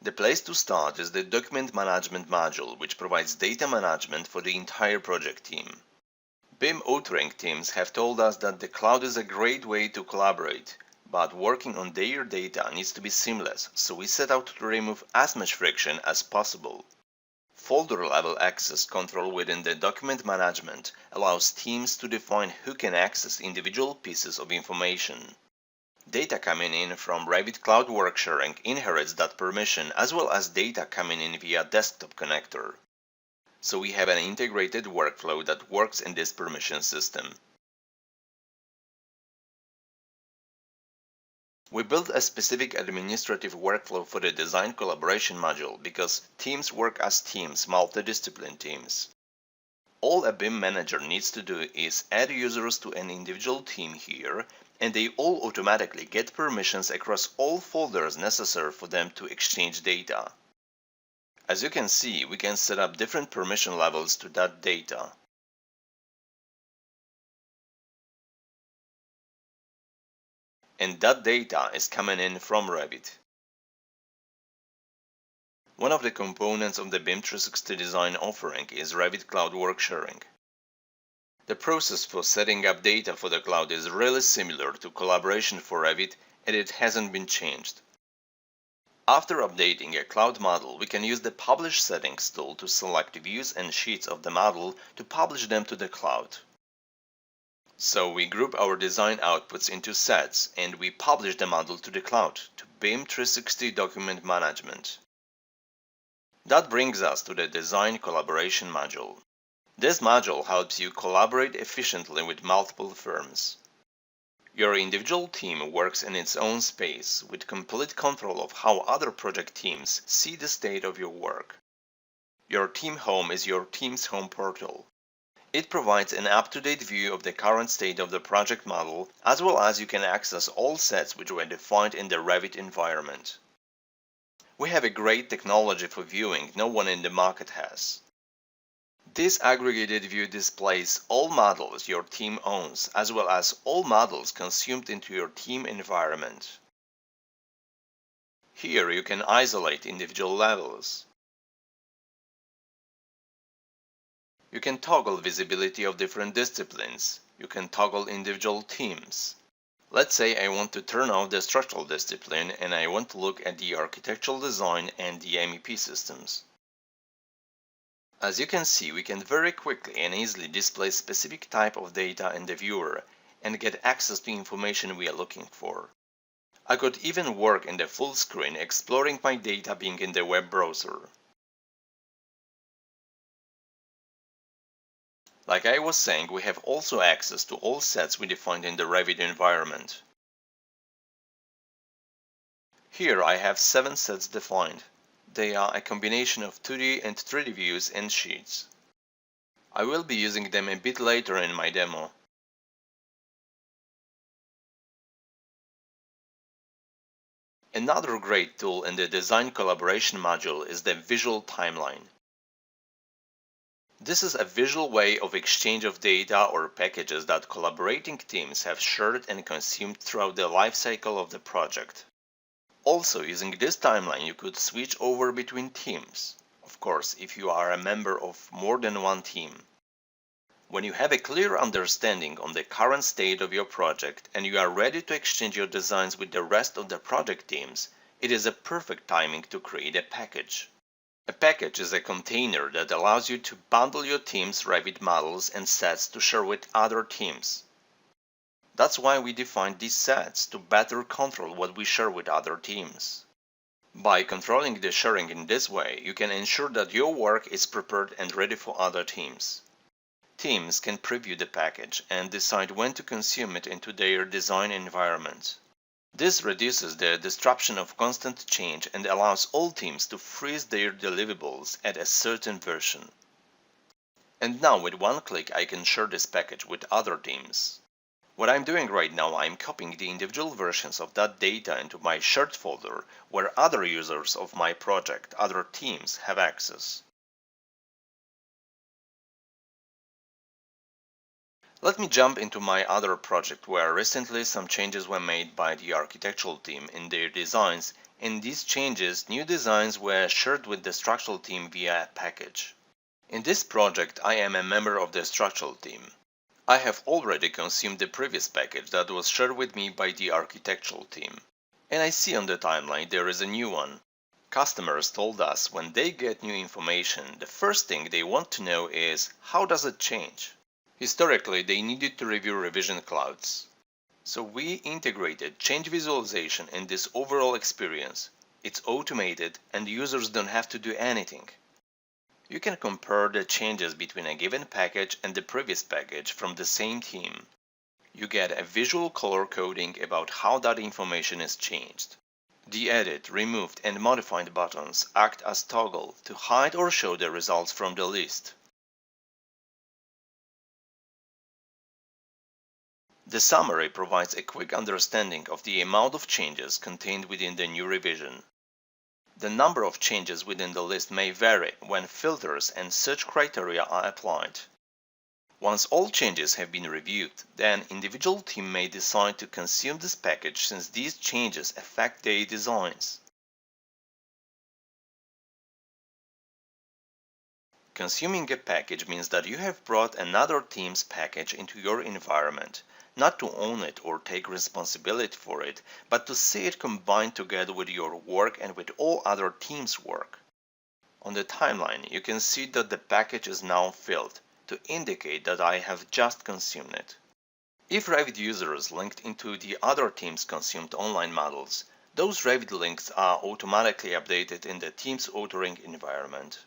The place to start is the Document Management module, which provides data management for the entire project team. BIM authoring teams have told us that the cloud is a great way to collaborate, but working on their data needs to be seamless, so we set out to remove as much friction as possible. Folder-level access control within the document management allows teams to define who can access individual pieces of information. Data coming in from Revit Cloud Work Sharing inherits that permission, as well as data coming in via desktop connector. So we have an integrated workflow that works in this permission system. We built a specific administrative workflow for the design collaboration module because teams work as teams, multidiscipline teams. All a BIM manager needs to do is add users to an individual team here, and they all automatically get permissions across all folders necessary for them to exchange data. As you can see, we can set up different permission levels to that data. And that data is coming in from Revit. One of the components of the BIM 360 design offering is Revit Cloud Work Sharing. The process for setting up data for the cloud is really similar to collaboration for Revit, and it hasn't been changed. After updating a cloud model, we can use the Publish Settings tool to select views and sheets of the model to publish them to the cloud. So we group our design outputs into sets, and we publish the model to the cloud, to BIM 360 Document Management. That brings us to the Design Collaboration module. This module helps you collaborate efficiently with multiple firms. Your individual team works in its own space, with complete control of how other project teams see the state of your work. Your team home is your team's home portal. It provides an up-to-date view of the current state of the project model, as well as you can access all sets which were defined in the Revit environment. We have a great technology for viewing no one in the market has. This aggregated view displays all models your team owns, as well as all models consumed into your team environment. Here you can isolate individual levels. You can toggle visibility of different disciplines. You can toggle individual teams. Let's say I want to turn off the structural discipline and I want to look at the architectural design and the MEP systems. As you can see, we can very quickly and easily display specific type of data in the viewer and get access to information we are looking for. I could even work in the full screen, exploring my data being in the web browser. Like I was saying, we have also access to all sets we defined in the Revit environment. Here I have 7 sets defined. They are a combination of 2D and 3D views and sheets. I will be using them a bit later in my demo. Another great tool in the Design Collaboration module is the Visual Timeline. This is a visual way of exchange of data or packages that collaborating teams have shared and consumed throughout the life cycle of the project. Also, using this timeline, you could switch over between teams, of course, if you are a member of more than one team. When you have a clear understanding on the current state of your project and you are ready to exchange your designs with the rest of the project teams, it is a perfect timing to create a package. A package is a container that allows you to bundle your team's Revit models and sets to share with other teams. That's why we defined these sets, to better control what we share with other teams. By controlling the sharing in this way, you can ensure that your work is prepared and ready for other teams. Teams can preview the package and decide when to consume it into their design environment. This reduces the disruption of constant change and allows all teams to freeze their deliverables at a certain version. And now with one click I can share this package with other teams. What I'm doing right now, I'm copying the individual versions of that data into my shared folder where other users of my project, other teams, have access. Let me jump into my other project where recently some changes were made by the architectural team in their designs In these changes, new designs were shared with the structural team via a package. In this project, I am a member of the structural team. I have already consumed the previous package that was shared with me by the architectural team. And I see on the timeline there is a new one. Customers told us when they get new information, the first thing they want to know is how does it change? Historically, they needed to review revision clouds. So we integrated change visualization in this overall experience. It's automated and users don't have to do anything. You can compare the changes between a given package and the previous package from the same team. You get a visual color coding about how that information is changed. The edit, removed and modified buttons act as toggle to hide or show the results from the list. The summary provides a quick understanding of the amount of changes contained within the new revision. The number of changes within the list may vary when filters and search criteria are applied. Once all changes have been reviewed, then individual team may decide to consume this package since these changes affect their designs. Consuming a package means that you have brought another team's package into your environment, not to own it or take responsibility for it, but to see it combined together with your work and with all other teams' work. On the timeline, you can see that the package is now filled, to indicate that I have just consumed it. If Revit users linked into the other team's consumed online models, those Revit links are automatically updated in the team's authoring environment.